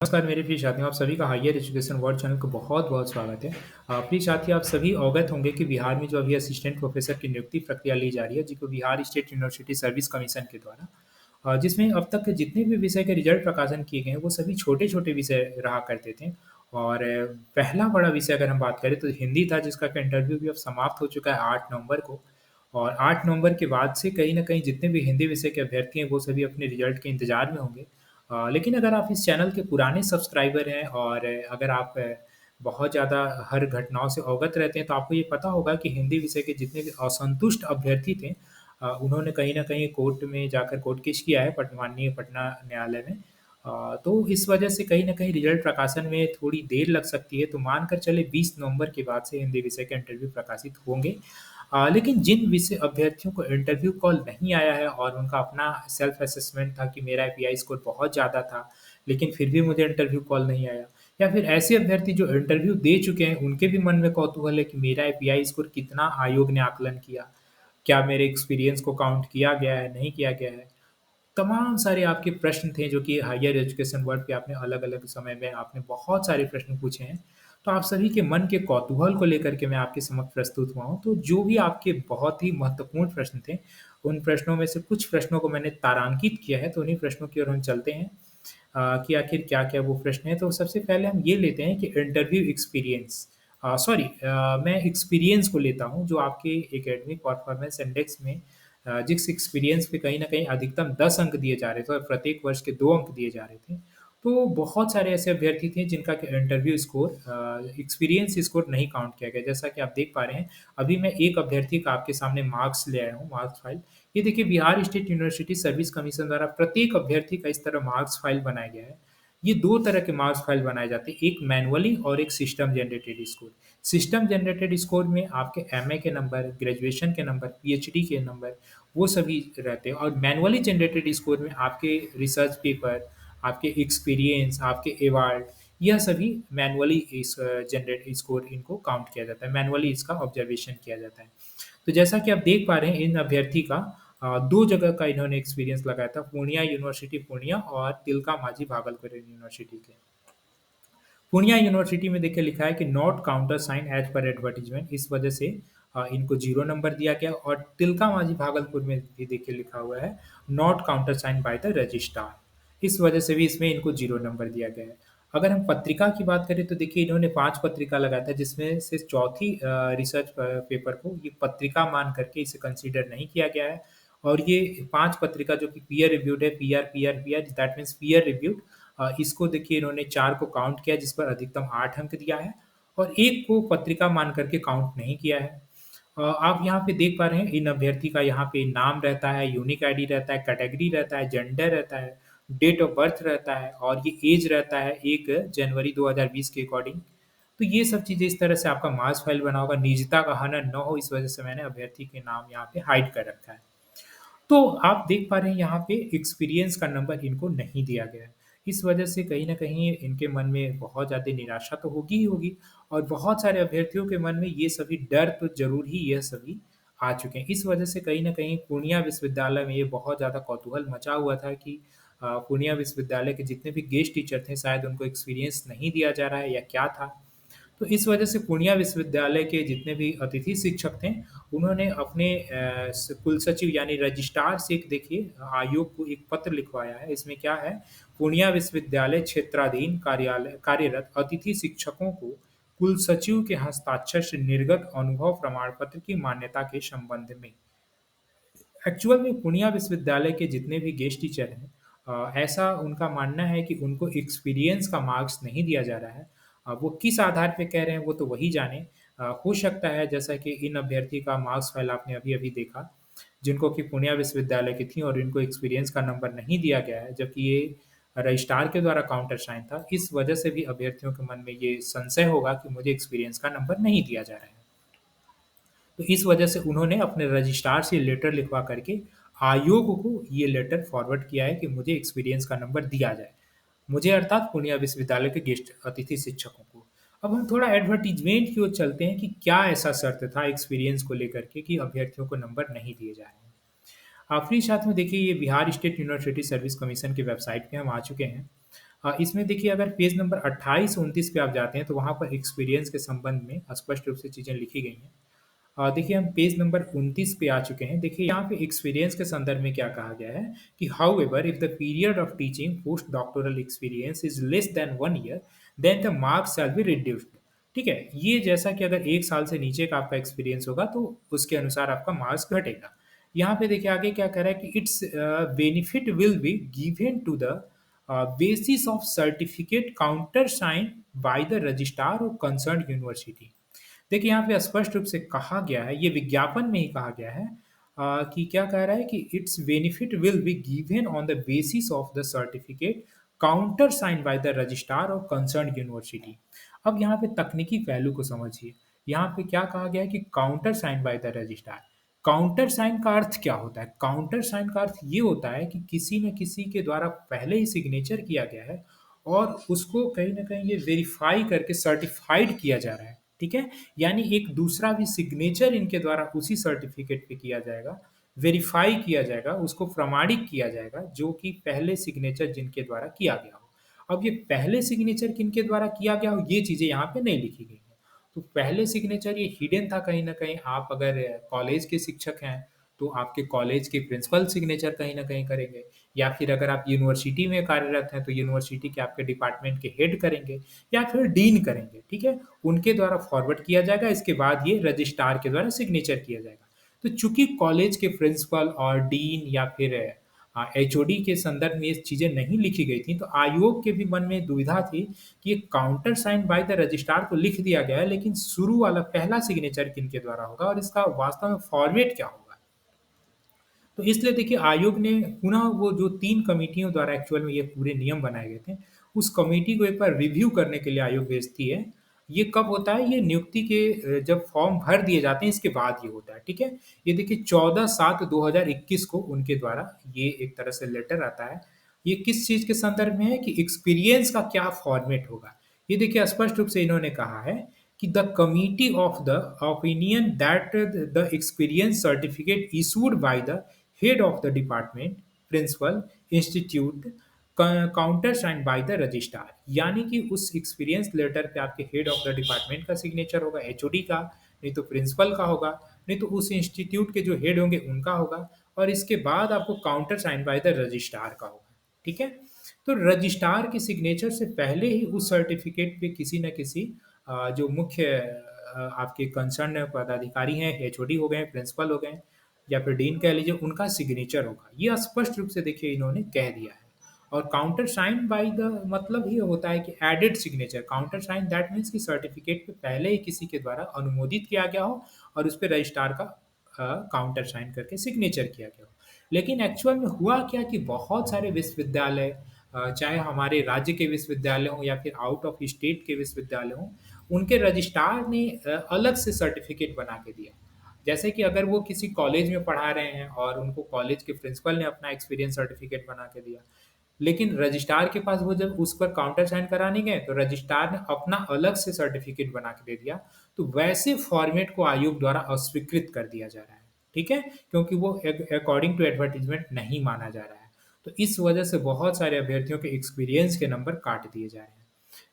नमस्कार मेरे प्रिय साथियों, आप सभी का हायर एजुकेशन वर्ल्ड चैनल को बहुत-बहुत स्वागत है। प्रिय साथी आप सभी अवगत होंगे कि बिहार में जो अभी असिस्टेंट प्रोफ़ेसर की नियुक्ति प्रक्रिया ली जा रही है, जिसको Bihar state university service commission के द्वारा जिसमें अब तक जितने भी विषय के रिज़ल्ट प्रकाशन किए गए हैं, वो सभी छोटे-छोटे विषय रहा करते थे। और पहला बड़ा विषय अगर हम बात करें तो हिंदी था, जिसका कि इंटरव्यू भी अब समाप्त हो चुका है 8 नवंबर को। और 8 नवंबर के बाद से कहीं न कहीं जितने भी हिंदी विषय के अभ्यर्थी हैं, वो सभी अपने रिज़ल्ट के इंतज़ार में होंगे। लेकिन अगर आप इस चैनल के पुराने सब्सक्राइबर हैं और अगर आप बहुत ज़्यादा हर घटनाओं से अवगत रहते हैं, तो आपको ये पता होगा कि हिंदी विषय के जितने भी असंतुष्ट अभ्यर्थी थे उन्होंने कहीं न कहीं कोर्ट में जाकर कोर्ट केस किया है माननीय पटना न्यायालय में। तो इस वजह से कहीं न कहीं रिज़ल्ट प्रकाशन में थोड़ी देर लग सकती है, तो मानकर चलें 20 नवंबर के बाद से हिंदी विषय के इंटरव्यू प्रकाशित होंगे। लेकिन जिन विषय अभ्यर्थियों को इंटरव्यू कॉल नहीं आया है और उनका अपना सेल्फ असेसमेंट था कि मेरा एपीआई स्कोर बहुत ज़्यादा था, लेकिन फिर भी मुझे इंटरव्यू कॉल नहीं आया। या फिर ऐसे अभ्यर्थी जो इंटरव्यू दे चुके हैं, उनके भी मन में कौतूहल है कि मेरा एपीआई स्कोर कितना आयोग ने आकलन किया? क्या मेरे एक्सपीरियंस को काउंट किया गया है, नहीं किया गया है? तमाम सारे आपके प्रश्न थे जो कि हायर एजुकेशन वर्ल्ड पे आपने अलग-अलग समय में आपने बहुत सारे प्रश्न पूछे हैं। तो आप सभी के मन के कौतूहल को लेकर के मैं आपके समक्ष प्रस्तुत हुआ हूँ। तो जो भी आपके बहुत ही महत्वपूर्ण प्रश्न थे, उन प्रश्नों में से कुछ प्रश्नों को मैंने तारांकित किया है, तो उन्हीं प्रश्नों की ओर हम चलते हैं कि आखिर क्या-क्या वो प्रश्न हैं। तो सबसे पहले हम ये लेते हैं कि इंटरव्यू एक्सपीरियंस मैं एक्सपीरियंस को लेता हूँ जो आपके एकेडमिक परफॉर्मेंस इंडेक्स में जिस एक्सपीरियंस पे कहीं न कहीं अधिकतम 10 अंक दिए जा रहे थे और प्रत्येक वर्ष के 2 अंक दिए जा रहे थे। तो बहुत सारे ऐसे अभ्यर्थी थे जिनका कि इंटरव्यू स्कोर एक्सपीरियंस स्कोर नहीं काउंट किया गया। जैसा कि आप देख पा रहे हैं, अभी मैं एक अभ्यर्थी का आपके सामने मार्क्स ले आया हूँ, मार्क्स फाइल। ये देखिए Bihar state university service commission द्वारा प्रत्येक अभ्यर्थी का इस तरह मार्क्स फाइल बनाया गया है। ये 2 तरह के मार्क्स फाइल बनाए जाते हैं, एक मैनुअली और एक system generated score. System generated score में आपके एमए के नंबर, ग्रेजुएशन के नंबर, पीएचडी के नंबर वो सभी रहते हैं और मैनुअली जनरेटेड स्कोर में आपके रिसर्च पेपर, आपके एक्सपीरियंस, आपके अवार्ड यह सभी मैनुअली इस जनरेट स्कोर इनको काउंट किया जाता है, मैनुअली इसका ऑब्जर्वेशन किया जाता है। तो जैसा कि आप देख पा रहे हैं इन अभ्यर्थी का 2 जगह का इन्होंने एक्सपीरियंस लगाया था, पूर्णिया यूनिवर्सिटी पूर्णिया और तिलका माझी भागलपुर यूनिवर्सिटी के। पूर्णिया यूनिवर्सिटी में देखिए लिखा है कि not countersign as per advertisement इस वजह से इनको 0 नंबर दिया गया और तिलका माझी भागलपुर में भी देखिए लिखा हुआ है not countersign by the registrar इस वजह से भी इसमें इनको 0 नंबर दिया गया है। अगर हम पत्रिका की बात करें तो देखिए इन्होंने 5 पत्रिका लगाया था जिसमें से चौथी रिसर्च पेपर को ये पत्रिका मान करके इसे कंसीडर नहीं किया गया है और ये 5 पत्रिका जो कि पीयर रिव्यूड है PR that means peer reviewed इसको देखिए इन्होंने 4 को काउंट किया जिस पर अधिकतम 8 अंक दिया है और 1 को पत्रिका मान करके काउंट नहीं किया है। आप यहाँ पे देख पा रहे हैं इन अभ्यर्थी का यहाँ पे नाम रहता है, यूनिक आईडी रहता है, कैटेगरी रहता है, जेंडर रहता है, डेट ऑफ बर्थ रहता है और ये ऐज रहता है 1 जनवरी 2020 के अकॉर्डिंग। तो ये सब चीज़ें इस तरह से आपका मार्क्स फाइल बना होगा, निजता का हनन ना हो इस वजह से मैंने अभ्यर्थी के नाम यहाँ पे हाइड कर रखा है। तो आप देख पा रहे हैं यहाँ पे एक्सपीरियंस का नंबर इनको नहीं दिया गया है। इस वजह से कहीं न कहीं इनके मन में बहुत ज़्यादा निराशा तो होगी ही होगी और बहुत सारे अभ्यर्थियों के मन में ये सभी डर तो ज़रूर ही यह सभी आ चुके हैं। इस वजह से कहीं न कहीं पूर्णिया विश्वविद्यालय में ये बहुत ज़्यादा कौतूहल मचा हुआ था कि पूर्णिया विश्वविद्यालय के जितने भी गेस्ट टीचर थे शायद उनको एक्सपीरियंस नहीं दिया जा रहा है या क्या था? तो इस वजह से पूर्णिया विश्वविद्यालय के जितने भी अतिथि शिक्षक थे, उन्होंने अपने कुलसचिव यानी रजिस्ट्रार से एक देखिए आयोग को एक पत्र लिखवाया है। इसमें क्या है, पूर्णिया विश्वविद्यालय क्षेत्राधीन कार्यालय कार्यरत अतिथि शिक्षकों को कुलसचिव के हस्ताक्षर से निर्गत अनुभव प्रमाण पत्र की मान्यता के संबंध में। एक्चुअल में पूर्णिया विश्वविद्यालय के जितने भी गेस्ट टीचर हैं ऐसा उनका मानना है कि उनको एक्सपीरियंस का मार्क्स नहीं दिया जा रहा है। वो किस आधार पे कह रहे हैं वो तो वही जाने। हो सकता है जैसा कि इन अभ्यर्थी का मार्क्स फाइल आपने अभी-अभी देखा, जिनको कि पूर्णिया विश्वविद्यालय की थी और इनको एक्सपीरियंस का नंबर नहीं दिया गया है, जबकि ये रजिस्ट्रार के द्वारा काउंटर साइन था। इस वजह से भी अभ्यर्थियों के मन में ये संशय होगा कि मुझे एक्सपीरियंस का नंबर नहीं दिया जा रहा है। तो इस वजह से उन्होंने अपने रजिस्ट्रार से लेटर लिखवा करके आयोग को ये लेटर फॉरवर्ड किया है कि मुझे एक्सपीरियंस का नंबर दिया जाए। मुझे अर्थात पूर्णिया विश्वविद्यालय के गेस्ट अतिथि शिक्षकों को। अब हम थोड़ा एडवर्टाइज़मेंट की ओर चलते हैं कि क्या ऐसा शर्त था एक्सपीरियंस को लेकर के कि अभ्यर्थियों को नंबर नहीं दिए जा रहे हैं। आखिरी साथ में देखिए ये Bihar state university service commission की वेबसाइट पे हम आ चुके हैं। इसमें देखिए अगर पेज नंबर 28-29 पे आप जाते हैं तो वहाँ पर एक्सपीरियंस के संबंध में स्पष्ट रूप से चीज़ें लिखी गई हैं। देखिए हम पेज नंबर 29 पे आ चुके हैं। देखिए यहाँ पे एक्सपीरियंस के संदर्भ में क्या कहा गया है कि however if the period of teaching post doctoral experience is less than 1 year then the marks shall be reduced. ठीक है, ये जैसा कि अगर 1 साल से नीचे का आपका एक्सपीरियंस होगा तो उसके अनुसार आपका मार्क्स घटेगा। यहाँ पे देखिए आगे क्या कह रहा है कि it's benefit will be given to the basis of certificate countersigned by the registrar or concerned university। देखिए यहाँ पे स्पष्ट रूप से कहा गया है, ये विज्ञापन में ही कहा गया है कि क्या कह रहा है कि it's benefit will be given on the basis of the certificate countersign by the registrar और कंसर्न यूनिवर्सिटी। अब यहाँ पे तकनीकी पहलू को समझिए। यहाँ पे क्या कहा गया है कि countersign by the registrar. Countersign का अर्थ क्या होता है? काउंटर साइन का अर्थ ये होता है कि किसी न किसी के द्वारा पहले ही सिग्नेचर किया गया है और उसको कहीं न कहीं ये वेरीफ़ाई करके सर्टिफ़ाइड किया जा रहा है, ठीक है? यानी एक दूसरा भी सिग्नेचर इनके द्वारा उसी सर्टिफ़िकेट पे किया जाएगा, वेरीफ़ाई किया जाएगा, उसको प्रमाणित किया जाएगा, जो कि पहले सिग्नेचर जिनके द्वारा किया गया हो। अब ये पहले सिग्नेचर किनके द्वारा किया गया हो, ये चीज़ें यहाँ पे नहीं लिखी गई हैं। तो पहले सिग्नेचर ये हिडन था कहीं न कहीं। आप अगर कॉलेज के शिक्षक हैं, तो आपके कॉलेज के प्रिंसिपल सिग्नेचर कहीं न कहीं करेंगे, या फिर अगर आप यूनिवर्सिटी में कार्यरत हैं, तो यूनिवर्सिटी के आपके डिपार्टमेंट के हेड करेंगे या फिर डीन करेंगे, ठीक है? उनके द्वारा फॉरवर्ड किया जाएगा, इसके बाद ये रजिस्ट्रार के द्वारा सिग्नेचर किया जाएगा। तो चूँकि कॉलेज के प्रिंसिपल और डीन या फिर एचओडी के संदर्भ में ये चीज़ें नहीं लिखी गई थी, तो आयोग के भी मन में दुविधा थी कि ये countersign by the registrar तो लिख दिया गया है, लेकिन शुरू वाला पहला सिग्नेचर किनके द्वारा होगा और इसका वास्तव में फॉर्मेट क्या होगा? तो इसलिए देखिए आयोग ने पुनः वो जो 3 कमिटियों द्वारा एक्चुअल में ये पूरे नियम बनाए गए थे, उस कमिटी को एक बार रिव्यू करने के लिए आयोग भेजती है। ये कब होता है? ये नियुक्ति के जब फॉर्म भर दिए जाते हैं इसके बाद ये होता है, ठीक है? ये देखिए 14/7/2021 को उनके द्वारा ये एक तरह से लेटर आता है। ये किस चीज़ के संदर्भ में है कि एक्सपीरियंस का क्या फॉर्मेट होगा? ये देखिए स्पष्ट रूप से इन्होंने कहा है कि the committee of the opinion that the experience certificate issued by the head of the department, principal, institute, countersign by the registrar. यानी कि उस एक्सपीरियंस लेटर पे आपके हेड ऑफ द डिपार्टमेंट का सिग्नेचर होगा, एचओडी का, नहीं तो प्रिंसिपल का होगा, नहीं तो उस इंस्टीट्यूट के जो हेड होंगे उनका होगा, और इसके बाद आपको countersign by the registrar का होगा, ठीक है? तो रजिस्ट्रार के सिग्नेचर से पहले ही उस सर्टिफिकेट पे किसी न किसी जो मुख्य आपके कंसर्न पदाधिकारी हैं, एचओडी हो गए, प्रिंसिपल हो गए या फिर डीन कह लीजिए, उनका सिग्नेचर होगा। ये स्पष्ट रूप से देखिए इन्होंने कह दिया है। और काउंटर साइन बाय द मतलब ये होता है कि added signature. Countersign that means कि सर्टिफिकेट पे पहले ही किसी के द्वारा अनुमोदित किया गया हो और उस पे रजिस्ट्रार का काउंटर साइन करके सिग्नेचर किया गया हो। लेकिन एक्चुअल में हुआ क्या कि बहुत सारे विश्वविद्यालय, चाहे हमारे राज्य के विश्वविद्यालय हों या फिर आउट ऑफ स्टेट के विश्वविद्यालय हों, उनके रजिस्ट्रार ने अलग से सर्टिफिकेट बना के दिया। जैसे कि अगर वो किसी कॉलेज में पढ़ा रहे हैं और उनको कॉलेज के प्रिंसिपल ने अपना एक्सपीरियंस सर्टिफिकेट बना के दिया, लेकिन रजिस्ट्रार के पास वो जब उस पर काउंटर साइन कराने गए तो रजिस्ट्रार ने अपना अलग से सर्टिफिकेट बना के दे दिया। तो वैसे फॉर्मेट को आयोग द्वारा अस्वीकृत कर दिया जा रहा है, ठीक है? क्योंकि वो अकॉर्डिंग टू एडवर्टाइजमेंट नहीं माना जा रहा है। तो इस वजह से बहुत सारे अभ्यर्थियों के एक्सपीरियंस के नंबर काट दिए जा रहे हैं।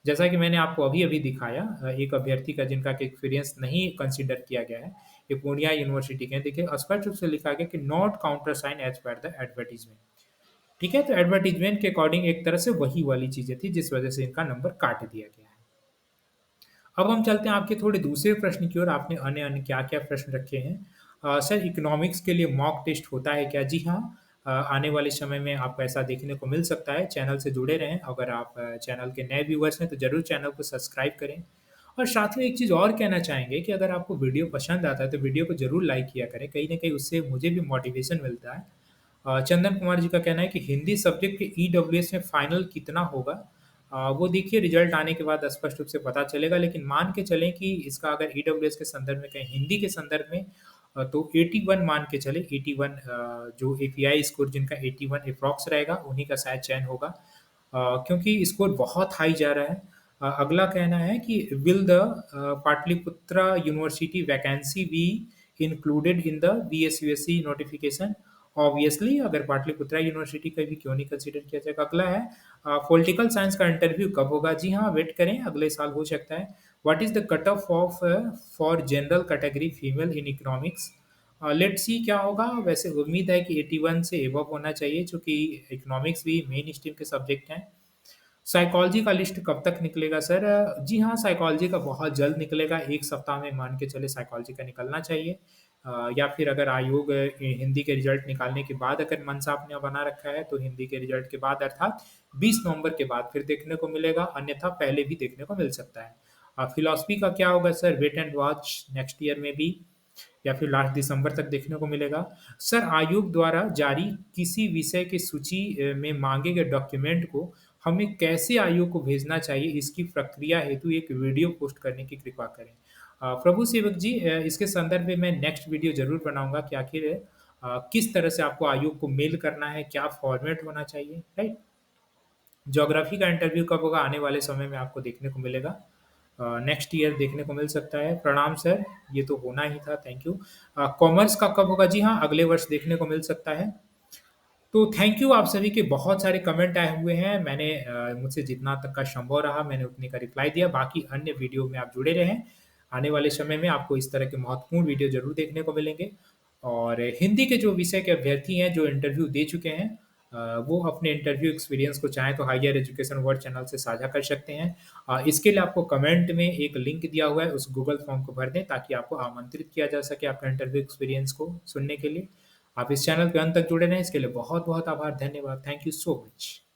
जैसा कि मैंने आपको अभी-अभी दिखाया एक अभ्यर्थी का जिनका कि एक्सपीरियंस नहीं कंसीडर किया गया है, ये पूर्णिया यूनिवर्सिटी के हैं। देखिए स्पष्ट रूप से लिखा गया कि not countersign as per the advertisement. ठीक है? तो एडवर्टाइजमेंट के अकॉर्डिंग एक तरह से वही वाली चीज़ें थी जिस वजह से इनका नंबर काट दिया गया है। अब हम चलते हैं आपके थोड़े दूसरे प्रश्न की ओर। आपने अन्य-अन्य क्या-क्या प्रश्न रखे हैं? सर इकोनॉमिक्स के लिए मॉक टेस्ट होता है क्या? जी हाँ, आने वाले समय में आपको ऐसा देखने को मिल सकता है। चैनल से जुड़े रहें। अगर आप चैनल के नए व्यूअर्स हैं तो ज़रूर चैनल को सब्सक्राइब करें। और साथ में एक चीज़ और कहना चाहेंगे कि अगर आपको वीडियो पसंद आता है तो वीडियो को ज़रूर लाइक किया करें। कहीं न कहीं उससे मुझे भी मोटिवेशन मिलता है। चंदन कुमार जी का कहना है कि हिंदी सब्जेक्ट के ईडब्ल्यूएस में फाइनल कितना होगा? वो देखिए रिजल्ट आने के बाद स्पष्ट रूप से पता चलेगा, लेकिन मान के चलें कि इसका अगर ईडब्ल्यूएस के संदर्भ में कहें, हिंदी के संदर्भ में तो 81 मान के चलें। 81 जो एपीआई स्कोर जिनका 81 एप्रॉक्स रहेगा, उन्हीं का शायद चयन होगा। क्योंकि स्कोर बहुत हाई जा रहा है। अगला कहना है कि will the Patliputra university vacancy be included in the BSUSC notification obviously अगर पाटलिपुत्रा यूनिवर्सिटी का भी क्यों नहीं कंसीडर किया जाएगा। अगला है पॉलिटिकल साइंस का इंटरव्यू कब होगा? जी हाँ, वेट करें, अगले साल हो सकता है। What is the cut off for general category female in economics? Let's see क्या होगा। वैसे उम्मीद है कि 81 से एबव होना चाहिए, चूँकि इकोनॉमिक्स भी मेन स्ट्रीम के सब्जेक्ट हैं। साइकोलॉजी का लिस्ट कब तक निकलेगा सर? जी हाँ, साइकोलॉजी का बहुत जल्द निकलेगा, 1 सप्ताह में मान के चले साइकोलॉजी का निकलना चाहिए। या फिर अगर आयोग हिंदी के रिज़ल्ट निकालने के बाद अगर मनसा आपने बना रखा है, तो हिंदी के रिज़ल्ट के बाद अर्थात 20 नवंबर के बाद फिर देखने को मिलेगा, अन्यथा पहले भी देखने को मिल सकता है। फिलॉसफी का क्या होगा sir? Wait and watch next year में भी या फिर लास्ट दिसंबर तक देखने को मिलेगा। सर, आयोग द्वारा जारी किसी विषय की सूची में माँगे गए डॉक्यूमेंट को हमें कैसे आयोग को भेजना चाहिए, इसकी प्रक्रिया हेतु एक वीडियो पोस्ट करने की कृपा करें। प्रभु सेवक जी, इसके संदर्भ में मैं नेक्स्ट वीडियो ज़रूर बनाऊँगा कि आखिर किस तरह से आपको आयोग को मेल करना है, क्या फॉर्मेट होना चाहिए, राइट? ज्योग्राफी का इंटरव्यू कब होगा? आने वाले समय में आपको देखने को मिलेगा। नेक्स्ट ईयर देखने को मिल सकता है। प्रणाम सर, ये तो होना ही था, थैंक यू। कॉमर्स का कब होगा? जी हाँ, अगले वर्ष देखने को मिल सकता है। तो थैंक यू आप सभी के बहुत सारे कमेंट आए हुए हैं। मैंने मुझसे जितना तक का संभव रहा मैंने उतने का रिप्लाई दिया। बाकी अन्य वीडियो में आप जुड़े रहें। आने वाले समय में आपको इस तरह के महत्वपूर्ण वीडियो ज़रूर देखने को मिलेंगे। और हिंदी के जो विषय के अभ्यर्थी हैं, जो इंटरव्यू दे चुके हैं, वो अपने इंटरव्यू एक्सपीरियंस को चाहें तो हायर एजुकेशन वर्ल्ड चैनल से साझा कर सकते हैं। इसके लिए आपको कमेंट में एक लिंक दिया हुआ है, उस गूगल फॉर्म को भर दें ताकि आपको आमंत्रित किया जा सके आपका इंटरव्यू एक्सपीरियंस को सुनने के लिए। आप इस चैनल पे अंत तक जुड़े रहें, इसके लिए बहुत-बहुत आभार, धन्यवाद। Thank you so much.